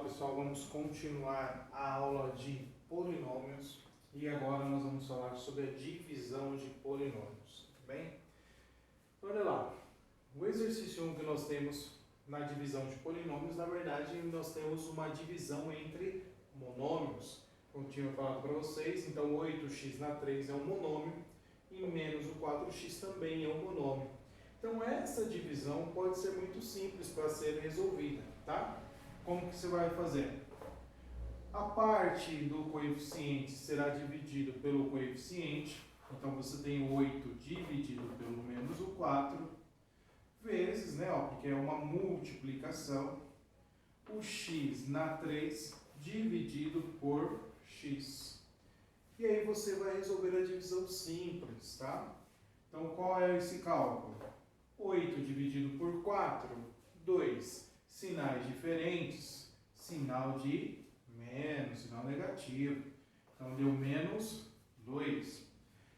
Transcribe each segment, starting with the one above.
pessoal, vamos continuar a aula de polinômios e agora nós vamos falar sobre a divisão de polinômios, tá bem? Olha lá, o exercício 1 que nós temos na divisão de polinômios, na verdade nós temos uma divisão entre monômios. Como eu tinha falado para vocês, então 8x na 3 é um monômio e menos o 4x também é um monômio. Então essa divisão pode ser muito simples para ser resolvida, tá? Como que você vai fazer? A parte do coeficiente será dividido pelo coeficiente, então você tem 8 dividido pelo menos o 4, vezes, né, porque é uma multiplicação, o x na 3 dividido por x. E aí você vai resolver a divisão simples, tá? Então qual é esse cálculo? 8 dividido por 4, 2. Sinais diferentes, sinal de menos, sinal negativo. Então deu menos 2.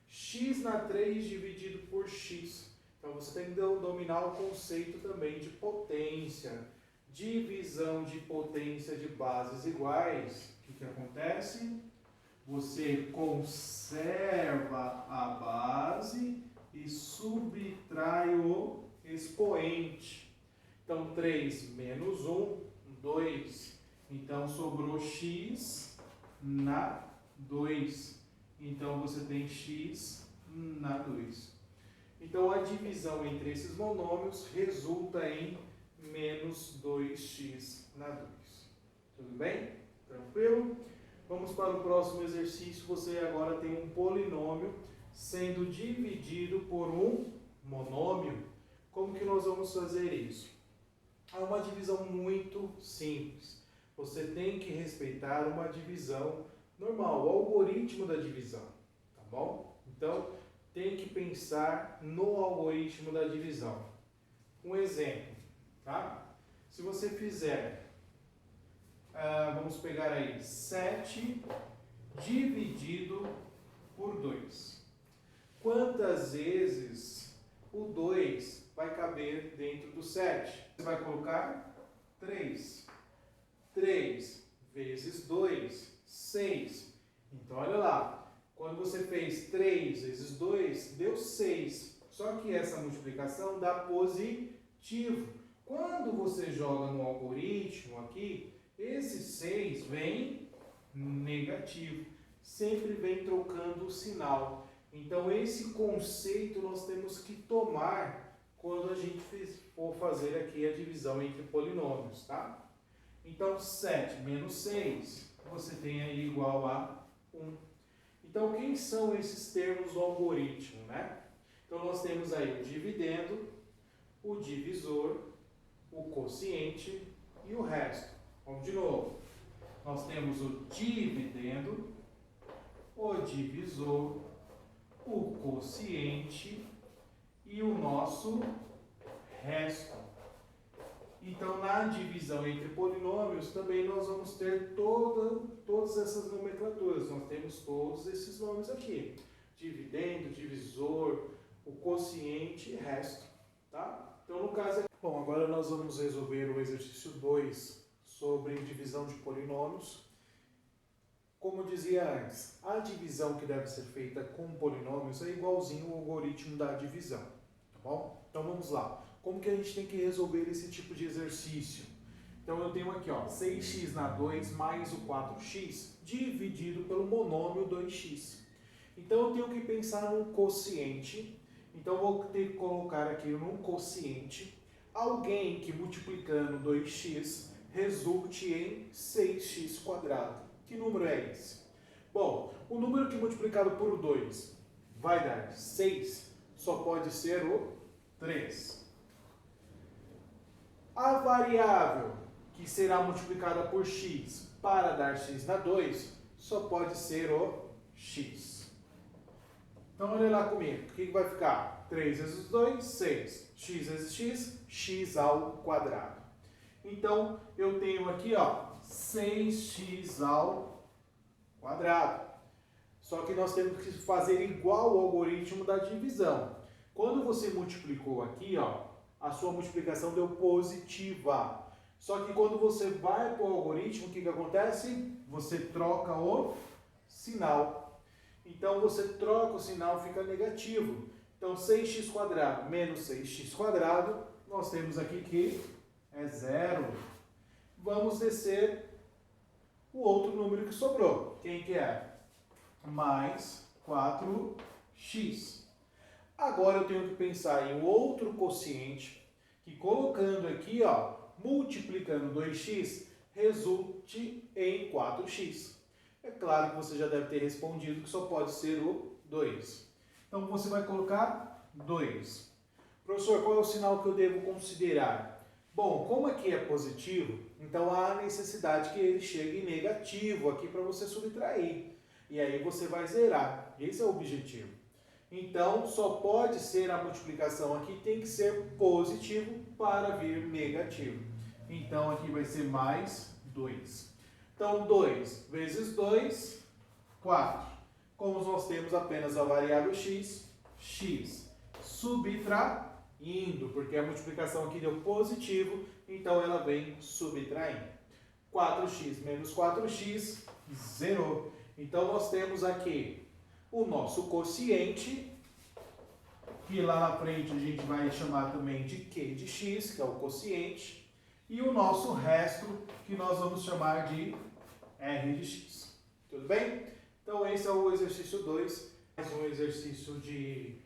X na 3 dividido por x. Então você tem que dominar o conceito também de potência. Divisão de potência de bases iguais. O que acontece? Você conserva a base e subtrai o expoente. Então, 3 menos 1, 2. Então, sobrou x na 2. Então, você tem x na 2. Então, a divisão entre esses monômios resulta em menos 2x na 2. Tudo bem? Tranquilo? Vamos para o próximo exercício. Você agora tem um polinômio sendo dividido por um monômio. Como que nós vamos fazer isso? É uma divisão muito simples. Você tem que respeitar uma divisão normal, o algoritmo da divisão, tá bom? Então, tem que pensar no algoritmo da divisão. Um exemplo, tá? Se você fizer, vamos pegar aí, 7 dividido por 2. Quantas vezes o 2 vai caber dentro do 7? Você vai colocar 3. 3 vezes 2, 6. Então, olha lá. Quando você fez 3 vezes 2, deu 6. Só que essa multiplicação dá positivo. Quando você joga no algoritmo aqui, esse 6 vem negativo. Sempre vem trocando o sinal. Então, esse conceito nós temos que tomar quando a gente for fazer aqui a divisão entre polinômios, tá? Então, 7 menos 6, você tem aí igual a 1. Então, quem são esses termos do algoritmo, né? Então, nós temos aí o dividendo, o divisor, o quociente e o resto. Vamos de novo. Nós temos o dividendo, o divisor, o quociente e o nosso resto. Então, na divisão entre polinômios, também nós vamos ter todas essas nomenclaturas. Nós temos todos esses nomes aqui. Dividendo, divisor, o quociente e resto. Tá? Então, no caso... Bom, agora nós vamos resolver o exercício 2 sobre divisão de polinômios. Como eu dizia antes, a divisão que deve ser feita com polinômios é igualzinho ao algoritmo da divisão, tá bom? Então vamos lá. Como que a gente tem que resolver esse tipo de exercício? Então eu tenho aqui, ó, 6x na 2 mais o 4x dividido pelo monômio 2x. Então eu tenho que pensar num quociente. Então eu vou ter que colocar aqui num quociente alguém que multiplicando 2x resulte em 6x quadrado. Que número é esse? Bom, o número que multiplicado por 2 vai dar 6, só pode ser o 3. A variável que será multiplicada por x para dar x na 2, só pode ser o x. Então, olha lá comigo. O que vai ficar? 3 vezes 2, 6. X vezes x, x ao quadrado. Então, eu tenho aqui, ó, 6x ao quadrado. Só que nós temos que fazer igual ao algoritmo da divisão. Quando você multiplicou aqui, ó, a sua multiplicação deu positiva. Só que quando você vai para o algoritmo, o que acontece? Você troca o sinal. Então, você troca o sinal, fica negativo. Então, 6x² menos 6x², nós temos aqui que é 0. Vamos descer o outro número que sobrou. Quem que é? Mais 4x. Agora eu tenho que pensar em outro quociente que, colocando aqui, ó, multiplicando 2x, resulte em 4x. É claro que você já deve ter respondido que só pode ser o 2. Então você vai colocar 2. Professor, qual é o sinal que eu devo considerar? Bom, como aqui é positivo, então há a necessidade que ele chegue negativo aqui para você subtrair. E aí você vai zerar. Esse é o objetivo. Então, só pode ser a multiplicação aqui, tem que ser positivo para vir negativo. Então, aqui vai ser mais 2. Então, 2 vezes 2, 4. Como nós temos apenas a variável x, x subtraindo, porque a multiplicação aqui deu positivo, então ela vem subtraindo. 4x menos 4x, zerou. Então, nós temos aqui o nosso quociente, que lá na frente a gente vai chamar também de Q de x, que é o quociente, e o nosso resto, que nós vamos chamar de R de x. Tudo bem? Então, esse é o exercício 2, mais um exercício de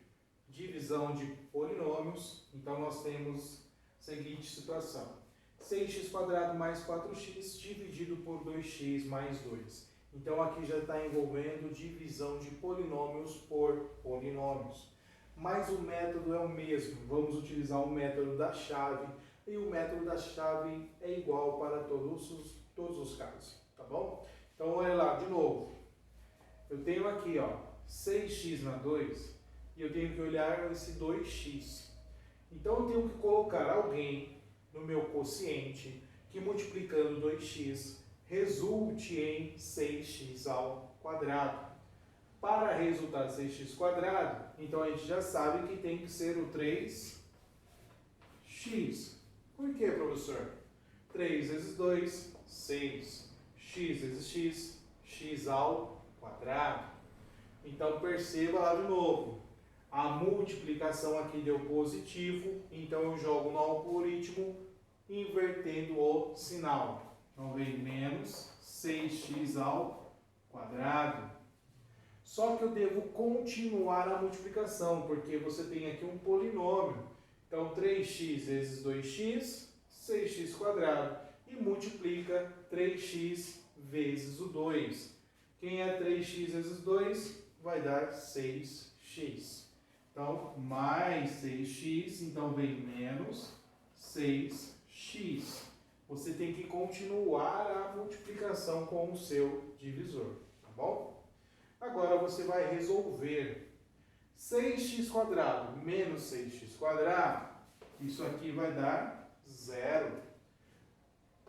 divisão de polinômios. Então, nós temos a seguinte situação: 6x² mais 4x dividido por 2x mais 2. Então, aqui já está envolvendo divisão de polinômios por polinômios. Mas o método é o mesmo. Vamos utilizar o método da chave. E o método da chave é igual para todos os casos. Tá bom? Então, olha lá, de novo. Eu tenho aqui, ó, 6x na 2. E eu tenho que olhar esse 2x. Então, eu tenho que colocar alguém no meu quociente que, multiplicando 2x, resulte em 6x². Para resultar 6x², então a gente já sabe que tem que ser o 3x. Por quê, professor? 3 vezes 2, 6. X vezes x, x². Então perceba lá de novo. A multiplicação aqui deu positivo, então eu jogo no algoritmo invertendo o sinal. Então vem menos 6x². Só que eu devo continuar a multiplicação, porque você tem aqui um polinômio. Então 3x vezes 2x, 6x². E multiplica 3x vezes o 2. Quem é 3x vezes 2? Vai dar 6x. Então, mais 6x, então vem menos 6x. Você tem que continuar a multiplicação com o seu divisor, tá bom? Agora você vai resolver 6x² menos 6x², isso aqui vai dar 0.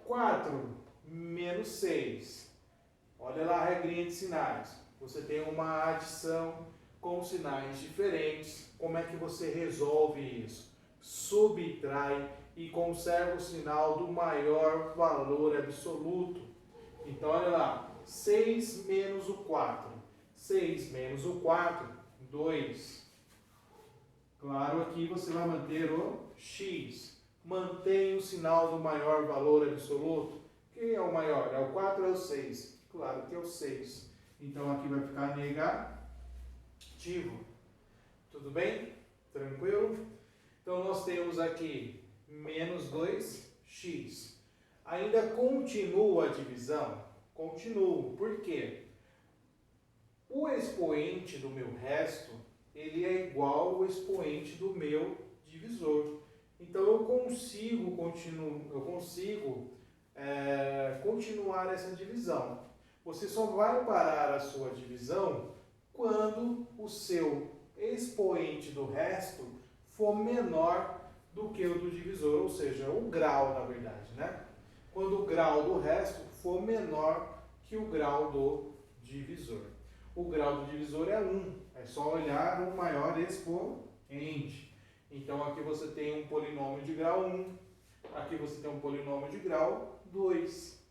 4 menos 6, olha lá a regrinha de sinais. Você tem uma adição com sinais diferentes. Como é que você resolve isso? Subtrai e conserva o sinal do maior valor absoluto. Então, olha lá, 6 menos o 4. 6 menos o 4, 2. Claro, aqui você vai manter o x. Mantém o sinal do maior valor absoluto. Quem é o maior? É o 4 ou é o 6? Claro que é o 6. Então, aqui vai ficar negativo. Tudo bem? Tranquilo? Então, nós temos aqui menos 2x. Ainda continua a divisão? Continua. Por quê? O expoente do meu resto, ele é igual ao expoente do meu divisor. Então, eu consigo continuar essa divisão. Você só vai parar a sua divisão quando o seu expoente do resto for menor do que o do divisor, ou seja, o grau, na verdade, né? Quando o grau do resto for menor que o grau do divisor. O grau do divisor é 1, é só olhar o maior expoente. Então, aqui você tem um polinômio de grau 1, Aqui você tem um polinômio de grau 2.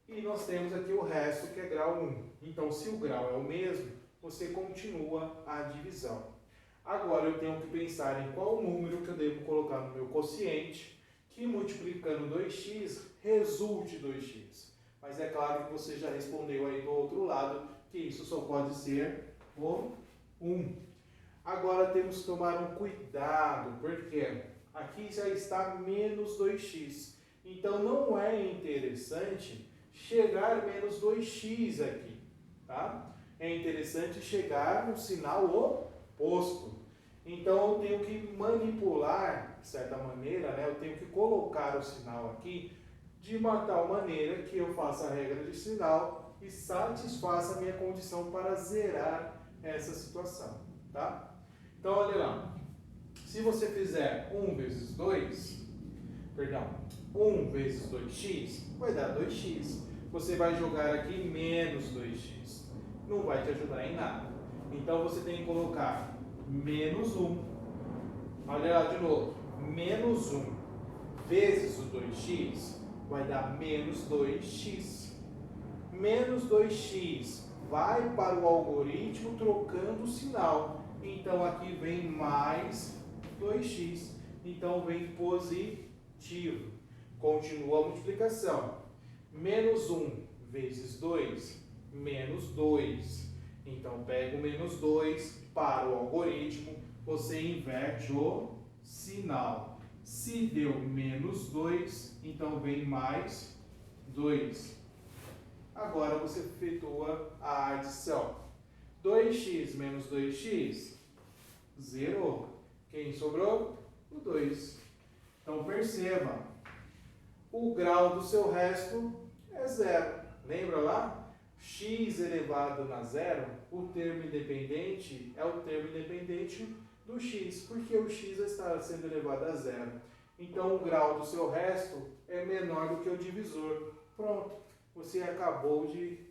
E nós temos aqui o resto, que é grau 1. Então, se o grau é o mesmo, você continua a divisão. Agora, eu tenho que pensar em qual número que eu devo colocar no meu quociente, que multiplicando 2x, resulte 2x. Mas é claro que você já respondeu aí do outro lado, que isso só pode ser o 1. Agora, temos que tomar um cuidado, porque aqui já está menos 2x. Então, não é interessante chegar menos 2x aqui, tá? É interessante chegar no sinal oposto. Então, eu tenho que manipular, de certa maneira, né? Eu tenho que colocar o sinal aqui de uma tal maneira que eu faça a regra de sinal e satisfaça a minha condição para zerar essa situação, tá? Então, olha lá. Se você fizer 1 vezes 2, perdão, 1 vezes 2x, vai dar 2x. Você vai jogar aqui menos 2x. Não vai te ajudar em nada. Então, você tem que colocar menos 1. Olha lá de novo. Menos 1 vezes o 2x vai dar menos 2x. Menos 2x vai para o algoritmo trocando o sinal. Então, aqui vem mais 2x. Então, vem positivo. Continua a multiplicação. Menos 1 vezes 2, menos 2. Então, pega o menos 2 para o algoritmo, você inverte o sinal. Se deu menos 2, então vem mais 2. Agora você efetua a adição. 2x menos 2x, zerou. Quem sobrou? O 2. Então, perceba, o grau do seu resto é zero. Lembra lá? X elevado a zero, o termo independente é o termo independente do x, porque o x está sendo elevado a zero. Então, o grau do seu resto é menor do que o divisor. Pronto, você acabou de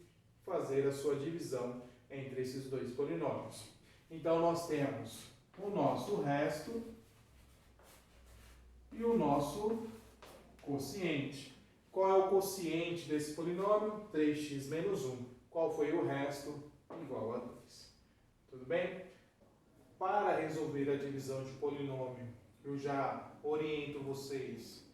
fazer a sua divisão entre esses dois polinômios. Então, nós temos o nosso resto e o nosso quociente. Qual é o quociente desse polinômio? 3x menos 1. Qual foi o resto? Igual a 2. Tudo bem? Para resolver a divisão de polinômio, eu já oriento vocês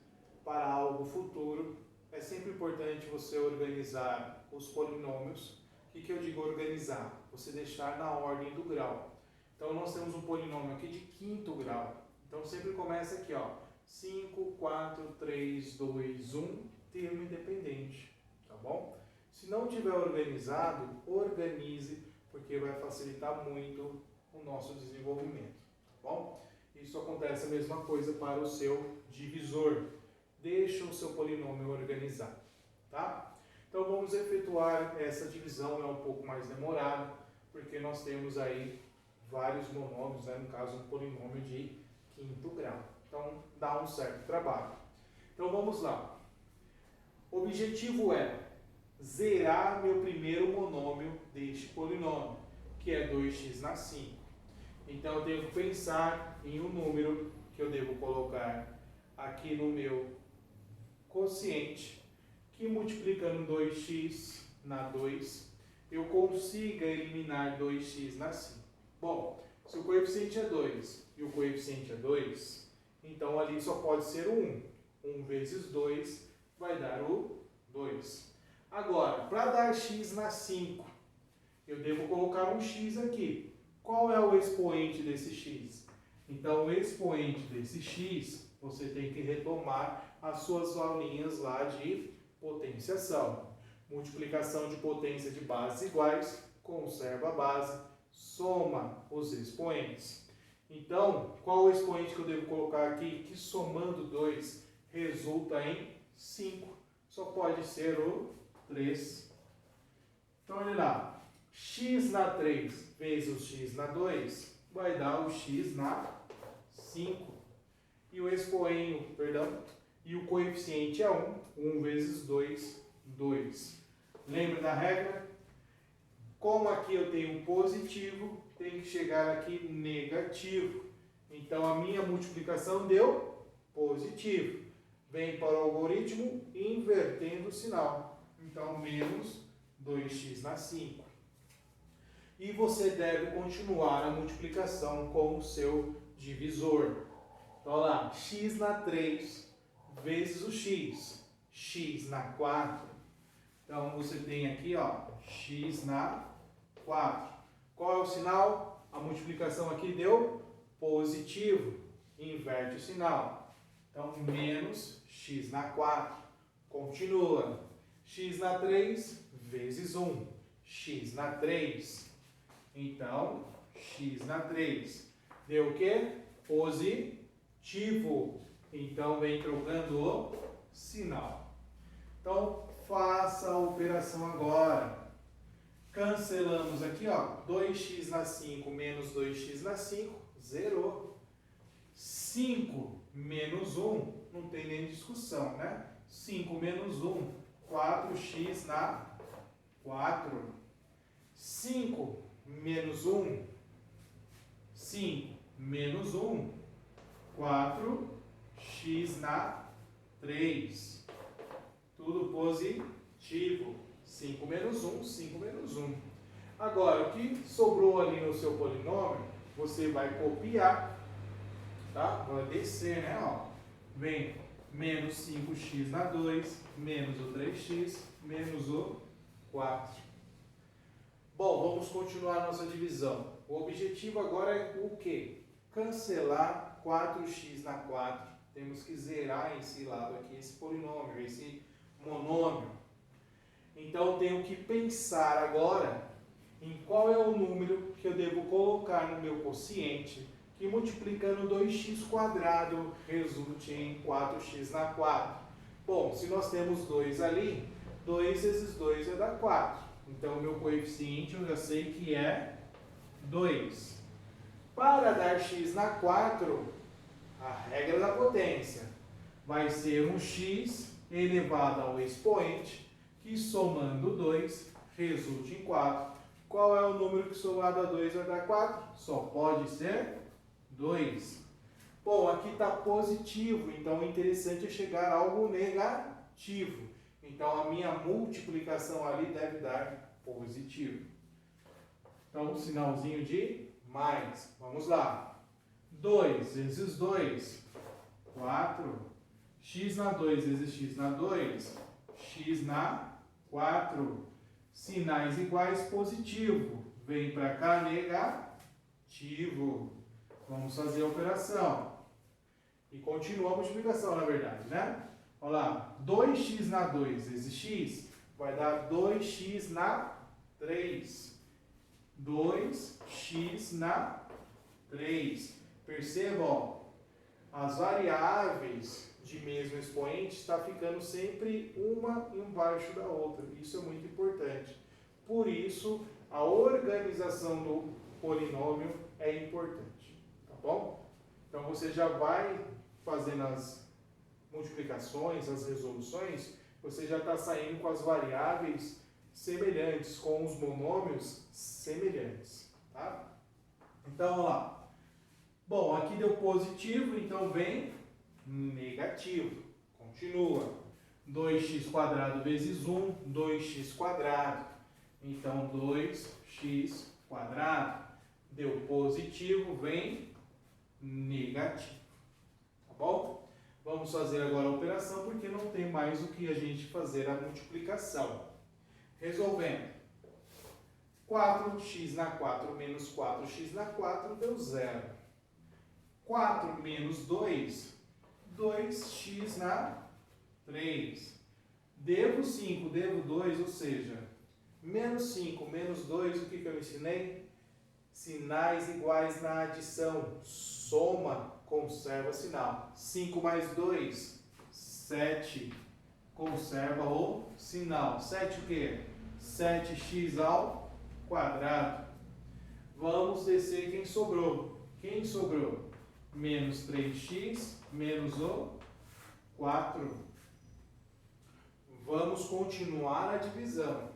para algo futuro. É sempre importante você organizar os polinômios. O que eu digo organizar? Você deixar na ordem do grau. Então, nós temos um polinômio aqui de quinto grau. Então, sempre começa aqui, ó. 5, 4, 3, 2, 1, termo independente, tá bom? Se não tiver organizado, organize, porque vai facilitar muito o nosso desenvolvimento, tá bom? Isso acontece a mesma coisa para o seu divisor. Deixa o seu polinômio organizado, tá? Então, vamos efetuar essa divisão, é um pouco mais demorado, porque nós temos aí vários monômios, né? No caso, um polinômio de quinto grau. Então, dá um certo trabalho. Então, vamos lá. O objetivo é zerar meu primeiro monômio deste polinômio, que é 2x na 5. Então, eu tenho que pensar em um número que eu devo colocar aqui no meu quociente, que multiplicando 2x na 2, eu consiga eliminar 2x na 5. Bom, se o coeficiente é 2 e o coeficiente é 2, então ali só pode ser 1. 1 vezes 2 vai dar o 2. Agora, para dar x na 5, eu devo colocar um x aqui. Qual é o expoente desse x? Então, o expoente desse x, você tem que retomar as suas aulinhas lá de potenciação. Multiplicação de potência de bases iguais, conserva a base, soma os expoentes. Então, qual o expoente que eu devo colocar aqui? Que somando 2 resulta em 5. Só pode ser o 3. Então, olha lá. X na 3 vezes o x na 2 vai dar o x na 5. E o expoente, e o coeficiente é 1. 1 vezes 2, 2. Lembra da regra? Como aqui eu tenho positivo, tem que chegar aqui negativo. Então, a minha multiplicação deu positivo. vem para o algoritmo invertendo o sinal. Então, menos 2x na 5. E você deve continuar a multiplicação com o seu divisor. Então, olha lá, x na 3 vezes o x. X na 4. Então, você tem aqui, ó, x na 4. Qual é o sinal? A multiplicação aqui deu positivo. Inverte o sinal. Então, menos x na 4. Continua. X na 3 vezes 1. X na 3. Então, x na 3. Deu o quê? Positivo. Então, vem trocando o sinal. Então, faça a operação agora. Cancelamos aqui, ó, 2x na 5 menos 2x na 5, zerou. 5 menos 1, não tem nem discussão, né? 5 menos 1, 4x na 4. 5 menos 1, 5 menos 1, 4x na 3. Tudo positivo. 5 menos 1, 5 menos 1. Agora, o que sobrou ali no seu polinômio, você vai copiar, tá? Vai descer, né? Ó. Vem menos 5x na 2, menos o 3x, menos o 4. Bom, vamos continuar a nossa divisão. O objetivo agora é o quê? Cancelar 4x na 4. Temos que zerar esse lado aqui, esse polinômio, esse monômio. Então, tenho que pensar agora em qual é o número que eu devo colocar no meu quociente, que multiplicando 2x² resulte em 4x na 4. Bom, se nós temos 2 ali, 2 vezes 2 vai dar 4. Então, o meu coeficiente eu já sei que é 2. Para dar x na 4, a regra da potência vai ser um x elevado ao expoente, que somando 2 resulte em 4. Qual é o número que somado a 2 vai dar 4? Só pode ser 2. Bom, aqui está positivo, então o interessante é chegar a algo negativo. Então a minha multiplicação ali deve dar positivo. Então um sinalzinho de mais. Vamos lá. 2 vezes 2, 4. X na 2 vezes x na 2, x na 4. Sinais iguais, positivo. Vem para cá, negativo. Vamos fazer a operação. E continua a multiplicação, na verdade, né? Olha lá. 2x na 2 vezes x vai dar 2x na 3. 2x na 3. Perceba, ó, as variáveis de mesmo expoente está ficando sempre uma embaixo da outra. Isso é muito importante. Por isso, a organização do polinômio é importante. Tá bom? Então, você já vai fazendo as multiplicações, as resoluções, você já está saindo com as variáveis semelhantes, com os monômios semelhantes. Tá? Então, vamos lá. Bom, aqui deu positivo, então vem negativo. Continua. 2x² vezes 1, 2x². Então, 2x². Deu positivo, vem negativo. Tá bom? Vamos fazer agora a operação, porque não tem mais o que a gente fazer a multiplicação. Resolvendo. 4x na 4 menos 4x na 4 deu 0. 4 menos 2, 2x na 3. Devo 5, devo 2, ou seja, menos 5, menos 2, o que eu ensinei? Sinais iguais na adição. Soma, conserva sinal. 5 mais 2, 7. Conserva o sinal. 7 o quê? 7x ao quadrado. Vamos descer quem sobrou. Quem sobrou? Menos 3x, menos o 4. Vamos continuar a divisão.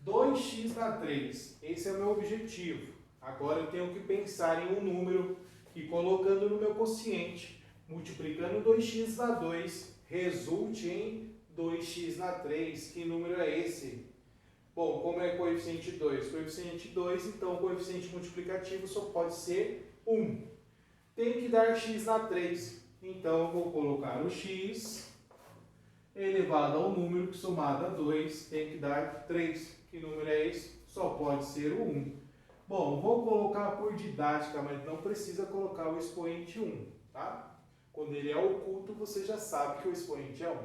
2x na 3. Esse é o meu objetivo. Agora eu tenho que pensar em um número e colocando no meu quociente, multiplicando 2x na 2, resulte em 2x na 3. Que número é esse? Bom, como é coeficiente 2? Coeficiente 2, então o coeficiente multiplicativo só pode ser 1. Tem que dar x na 3. Então, eu vou colocar o x elevado ao número que somado a 2 tem que dar 3. Que número é esse? Só pode ser o 1. Bom, vou colocar por didática, mas não precisa colocar o expoente 1, tá? Quando ele é oculto, você já sabe que o expoente é 1.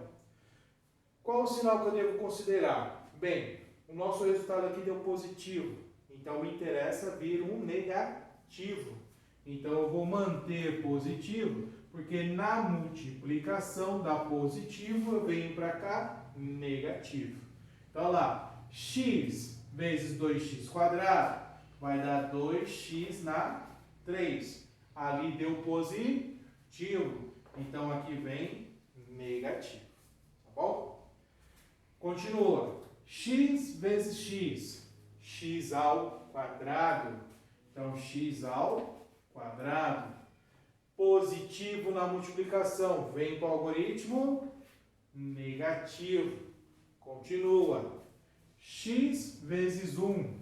Qual o sinal que eu devo considerar? Bem, o nosso resultado aqui deu positivo, então me interessa vir um negativo. Então eu vou manter positivo, porque na multiplicação dá positivo, eu venho para cá negativo. Então olha lá, x vezes 2x quadrado vai dar 2x na 3. Ali deu positivo, então aqui vem negativo, tá bom? Continua. X vezes x, x ao quadrado, então x ao quadrado. Positivo na multiplicação, vem para o algoritmo negativo. Continua. X vezes 1,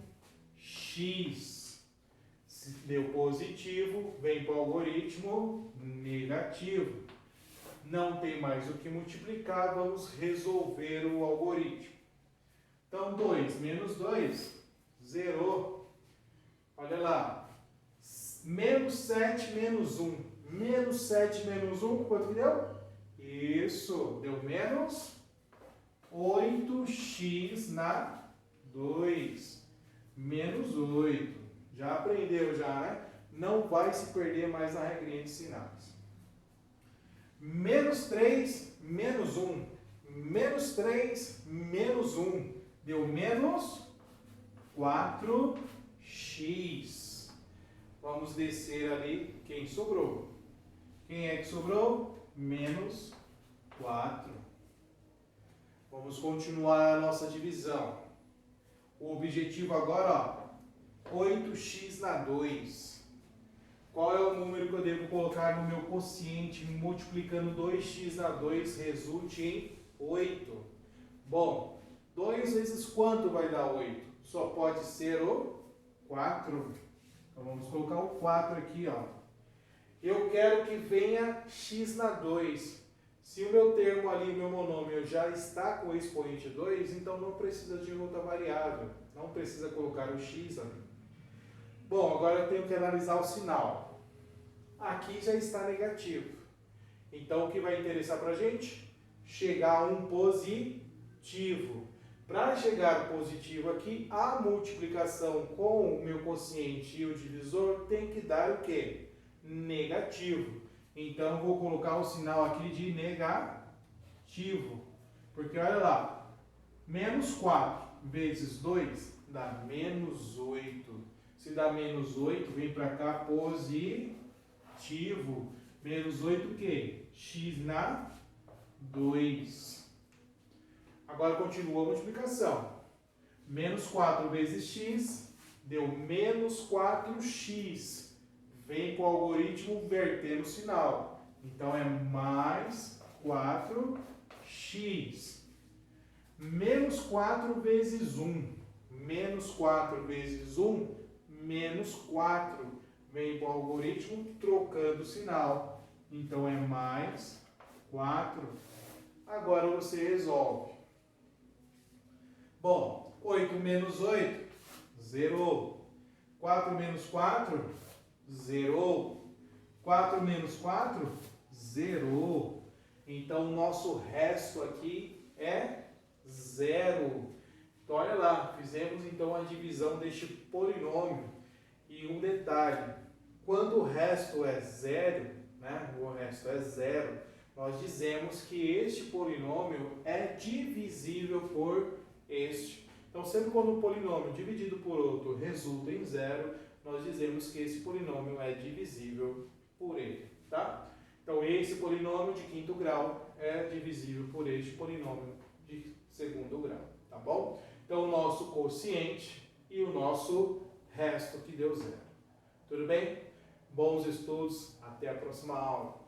x. Se deu positivo, vem para o algoritmo negativo. Não tem mais o que multiplicar, vamos resolver o algoritmo. Então, 2 menos 2, zerou. Olha lá. Menos 7 menos 1. Menos 7 menos 1, quanto que deu? Isso, deu menos 8x na 2. Menos 8. Já aprendeu já, né? Não vai se perder mais na regrinha de sinais. Menos 3 menos 1. Menos 3 menos 1. Deu menos 4x. Vamos descer ali quem sobrou. Quem é que sobrou? Menos 4. Vamos continuar a nossa divisão. O objetivo agora, ó, 8x na 2. Qual é o número que eu devo colocar no meu quociente multiplicando 2x na 2 resulte em 8? Bom, 2 vezes quanto vai dar 8? Só pode ser o 4. Então vamos colocar o 4 aqui, ó. Eu quero que venha x na 2. Se o meu termo ali, o meu monômio, já está com o expoente 2, então não precisa de outra variável. Não precisa colocar o x ali. Bom, agora eu tenho que analisar o sinal. Aqui já está negativo. Então o que vai interessar para a gente? Chegar a um positivo. Para chegar positivo aqui, a multiplicação com o meu quociente e o divisor tem que dar o quê? Negativo. Então, vou colocar o sinal aqui de negativo. Porque, olha lá, menos 4 vezes 2 dá menos 8. Se dá menos 8, vem para cá positivo. Menos 8 o quê? X na 2. Agora continua a multiplicação. Menos 4 vezes x deu menos 4x. Vem com o algoritmo verter o sinal. Então é mais 4x. Menos 4 vezes 1. Menos 4 vezes 1, menos 4. Vem com o algoritmo trocando o sinal. Então é mais 4. Agora você resolve. Bom, 8 menos 8, zerou. 4 menos 4, zerou. 4 menos 4, zerou. Então, o nosso resto aqui é 0. Então, olha lá, fizemos então a divisão deste polinômio. E um detalhe, quando o resto é 0, né, o resto é 0, nós dizemos que este polinômio é divisível por este. Então, sempre quando um polinômio dividido por outro resulta em 0, nós dizemos que esse polinômio é divisível por ele, tá? Então, esse polinômio de quinto grau é divisível por este polinômio de segundo grau, tá bom? Então, o nosso quociente e o nosso resto que deu 0. Tudo bem? Bons estudos, até a próxima aula.